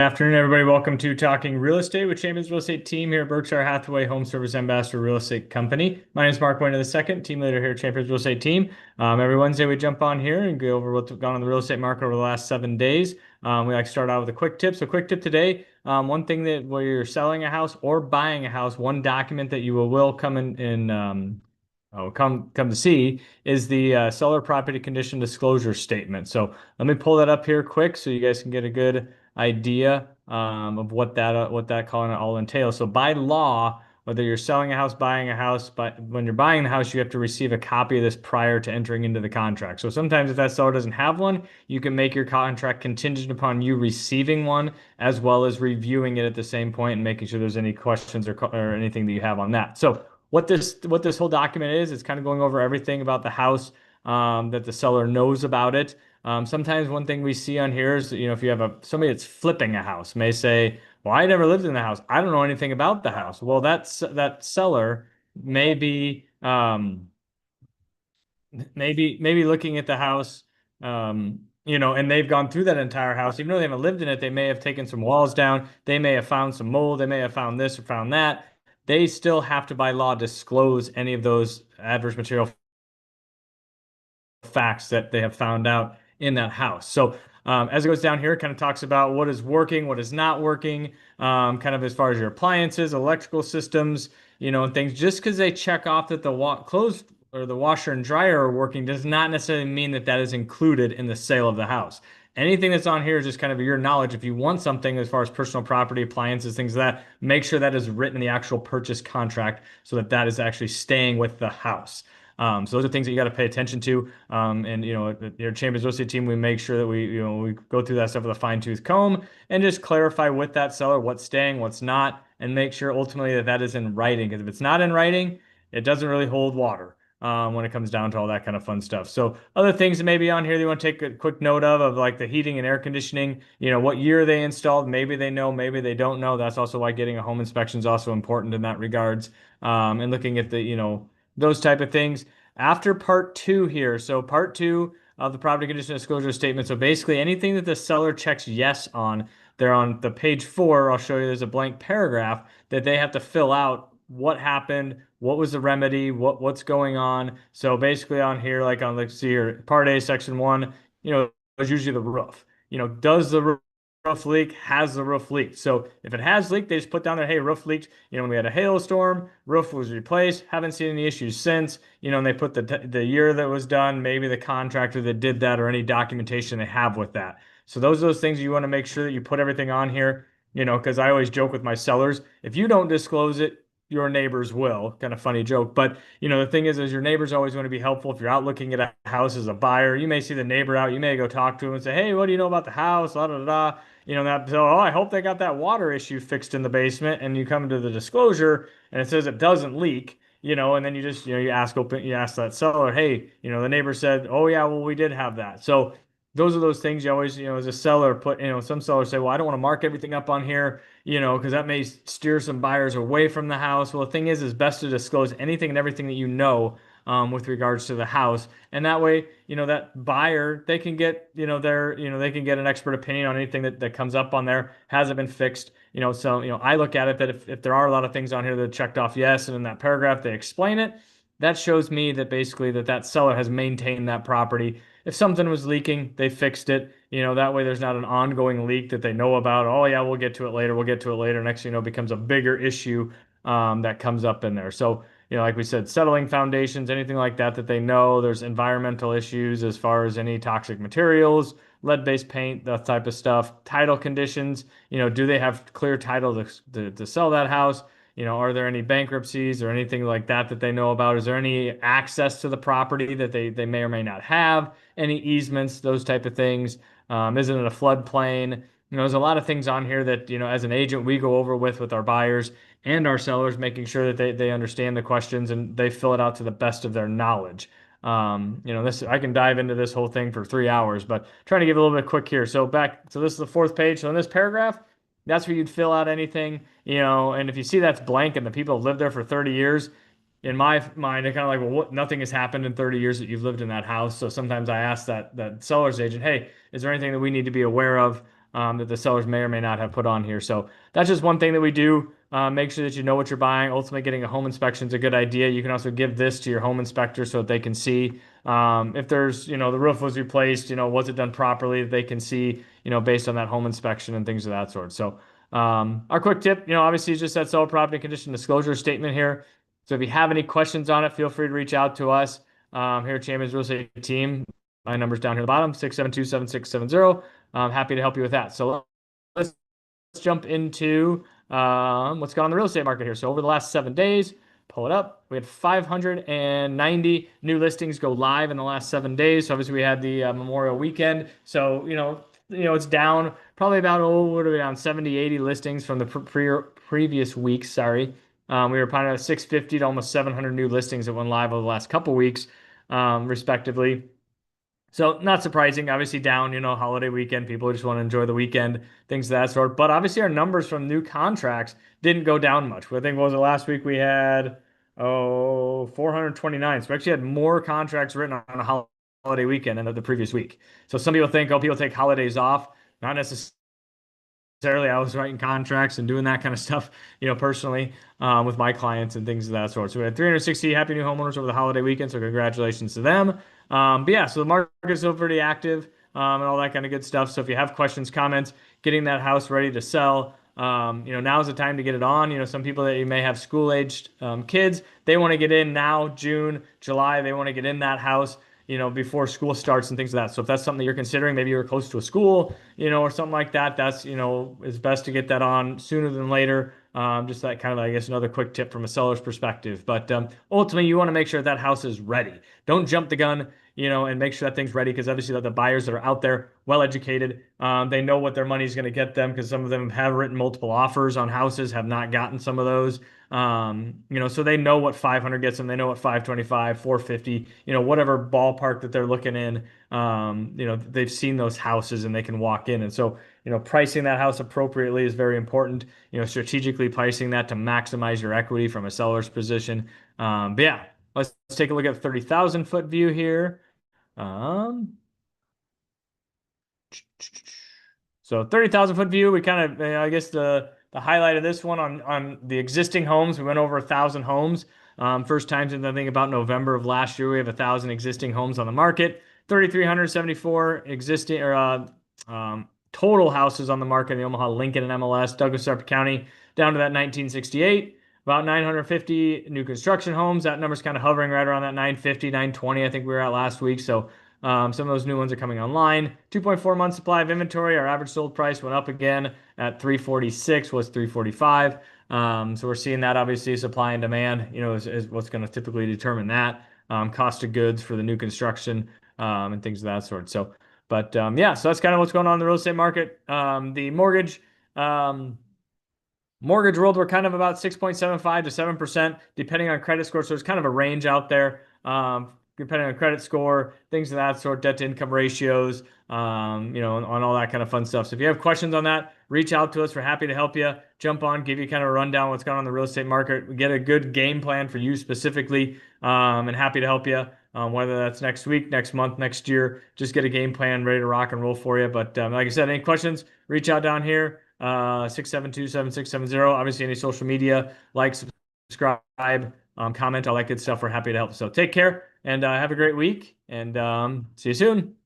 Afternoon, everybody. Welcome to Talking Real Estate with Champions Real Estate Team here at Berkshire Hathaway Home Service Ambassador Real Estate Company. My name is Mark Wehner II, team leader here at Champions Real Estate Team. Every Wednesday we jump on here and go over what's gone on the real estate market over the last 7 days. We like to start out with a quick tip. So, quick tip today: one thing that where you're selling a house or buying a house, one document that you will come come to see is the seller property condition disclosure statement. So let me pull that up here quick so you guys can get a good idea of what that calling it all entails. So by law, whether you're selling a house, buying a house, but when you're buying the house, you have to receive a copy of this prior to entering into the contract. So sometimes if that seller doesn't have one, you can make your contract contingent upon you receiving one, as well as reviewing it at the same point and making sure there's any questions or anything that you have on that. So what this whole document is, it's kind of going over everything about the house that the seller knows about it. Sometimes one thing we see on here is, if you have somebody that's flipping a house may say, well, I never lived in the house. I don't know anything about the house. Well, that seller may be maybe looking at the house, and they've gone through that entire house. Even though they haven't lived in it, they may have taken some walls down. They may have found some mold. They may have found this or found that. They still have to, by law, disclose any of those adverse material facts that they have found out in that house. So as it goes down here, it kind of talks about what is working, what is not working, kind of as far as your appliances, electrical systems, and things. Just because they check off that the clothes or the washer and dryer are working does not necessarily mean that that is included in the sale of the house. Anything that's on here is just kind of your knowledge. If you want something as far as personal property, appliances, things like that, make sure that is written in the actual purchase contract so that that is actually staying with the house. So those are things that you got to pay attention to. And your Champions Real Estate Team, we make sure that we go through that stuff with a fine-tooth comb and just clarify with that seller what's staying, what's not, and make sure ultimately that that is in writing. Because if it's not in writing, it doesn't really hold water when it comes down to all that kind of fun stuff. So other things that may be on here that you want to take a quick note of like the heating and air conditioning, what year they installed, maybe they know, maybe they don't know. That's also why getting a home inspection is also important in that regards. And looking at those type of things. After part two here, so part two of the property condition disclosure statement. So basically anything that the seller checks yes on, they're on the page 4. I'll show you there's a blank paragraph that they have to fill out what happened, what was the remedy, what's going on. So basically on here, like on let's see here, part A, section 1, is usually the roof. Does the roof leak? Has the roof leaked? So if it has leaked, they just put down there, hey, roof leaked. When we had a hailstorm, roof was replaced. Haven't seen any issues since. And they put the year that was done, maybe the contractor that did that, or any documentation they have with that. So those are those things you want to make sure that you put everything on here. Because I always joke with my sellers, if you don't disclose it, your neighbors will. Kind of funny joke. But, the thing is your neighbors always want to be helpful. If you're out looking at a house as a buyer, you may see the neighbor out. You may go talk to him and say, hey, what do you know about the house? Da, da, da, da. So, oh, I hope they got that water issue fixed in the basement. And you come to the disclosure and it says it doesn't leak, and then you just, you ask that seller, hey, the neighbor said, oh, yeah, well, we did have that. So, those are those things you always, as a seller put, some sellers say, well, I don't want to mark everything up on here, because that may steer some buyers away from the house. Well, the thing is best to disclose anything and everything that with regards to the house. And that way, that buyer, they can get, they can get an expert opinion on anything that comes up on there. Has it been fixed? So, I look at it that if there are a lot of things on here that are checked off yes, and in that paragraph they explain it, that shows me that basically that seller has maintained that property. If something was leaking, they fixed it. That way there's not an ongoing leak that they know about. Oh yeah, we'll get to it later. We'll get to it later. Next thing you know, it becomes a bigger issue that comes up in there. So, like we said, settling foundations, anything like that they know. There's environmental issues as far as any toxic materials, lead-based paint, that type of stuff. Title conditions, do they have clear title to sell that house? Are there any bankruptcies or anything like that they know about? Is there any access to the property that they may or may not have? Any easements, those type of things? Isn't it a floodplain? There's a lot of things on here that, as an agent, we go over with our buyers and our sellers, making sure that they understand the questions and they fill it out to the best of their knowledge. I can dive into this whole thing for 3 hours, but trying to give a little bit quick here. So this is the 4th page. So in this paragraph, that's where you'd fill out anything, and if you see that's blank and the people have lived there for 30 years, in my mind, they're kind of like, well, nothing has happened in 30 years that you've lived in that house. So sometimes I ask that seller's agent, hey, is there anything that we need to be aware of that the sellers may or may not have put on here. So that's just one thing that we do. Make sure that you know what you're buying. Ultimately, getting a home inspection is a good idea. You can also give this to your home inspector so that they can see if there's, the roof was replaced, was it done properly? They can see, based on that home inspection and things of that sort. So our quick tip, obviously is just that seller property condition disclosure statement here. So if you have any questions on it, feel free to reach out to us here at Champions Real Estate Team. My number's down here at the bottom, 672-7670. I'm happy to help you with that. So let's jump into what's gone on in the real estate market here. So over the last 7 days, pull it up. We had 590 new listings go live in the last 7 days. So obviously we had the Memorial weekend. So, it's down probably about, what are we down? 70, 80 listings from the previous week. Sorry. We were probably at 650 to almost 700 new listings that went live over the last couple weeks, respectively. So not surprising, obviously down, holiday weekend. People just want to enjoy the weekend, things of that sort. But obviously our numbers from new contracts didn't go down much. I think what was it last week we had 429. So we actually had more contracts written on a holiday weekend than the previous week. So some people think, people take holidays off. Not necessarily. I was writing contracts and doing that kind of stuff, personally, with my clients and things of that sort. So we had 360 happy new homeowners over the holiday weekend. So congratulations to them. But yeah, so the market is still pretty active, and all that kind of good stuff. So if you have questions, comments, getting that house ready to sell, now is the time to get it on. Some people that you may have school-aged kids, they want to get in now, June, July, they want to get in that house, before school starts and things like that. So if that's something that you're considering, maybe you're close to a school, or something like that, that's, it's best to get that on sooner than later. Just that kind of, I guess, another quick tip from a seller's perspective. But ultimately, you want to make sure that house is ready. Don't jump the gun, and make sure that thing's ready, because obviously the buyers that are out there, well educated, they know what their money's going to get them, because some of them have written multiple offers on houses, have not gotten some of those. So they know what 500 gets them. They know what 525, 450, whatever ballpark that they're looking in. They've seen those houses and they can walk in. And so, pricing that house appropriately is very important. Strategically pricing that to maximize your equity from a seller's position. But yeah, let's take a look at the 30,000 foot view here. So 30,000 foot view, we kind of, I guess the highlight of this one on the existing homes, we went over 1,000 homes. First time since I think about November of last year, we have 1,000 existing homes on the market. 3,374 existing or total houses on the market in the Omaha, Lincoln, and MLS, Douglas, Suffolk County, down to that 1968. About 950 new construction homes. That number's kind of hovering right around that 950, 920, I think we were at last week. So some of those new ones are coming online. 2.4 months supply of inventory. Our average sold price went up again at 346, was 345. So we're seeing that obviously supply and demand, is what's going to typically determine that. Cost of goods for the new construction and things of that sort. So, but yeah, so that's kind of what's going on in the real estate market. The mortgage world, we're kind of about 6.75 to 7%, depending on credit score. So there's kind of a range out there, depending on credit score, things of that sort, debt to income ratios, on all that kind of fun stuff. So if you have questions on that, reach out to us. We're happy to help you. Jump on, give you kind of a rundown of what's going on in the real estate market. We get a good game plan for you specifically, and happy to help you. Whether that's next week, next month, next year, just get a game plan ready to rock and roll for you. But like I said, any questions, reach out down here. 672-7670. Obviously, any social media, like, subscribe, comment, all that good stuff. We're happy to help. So take care and have a great week, and see you soon.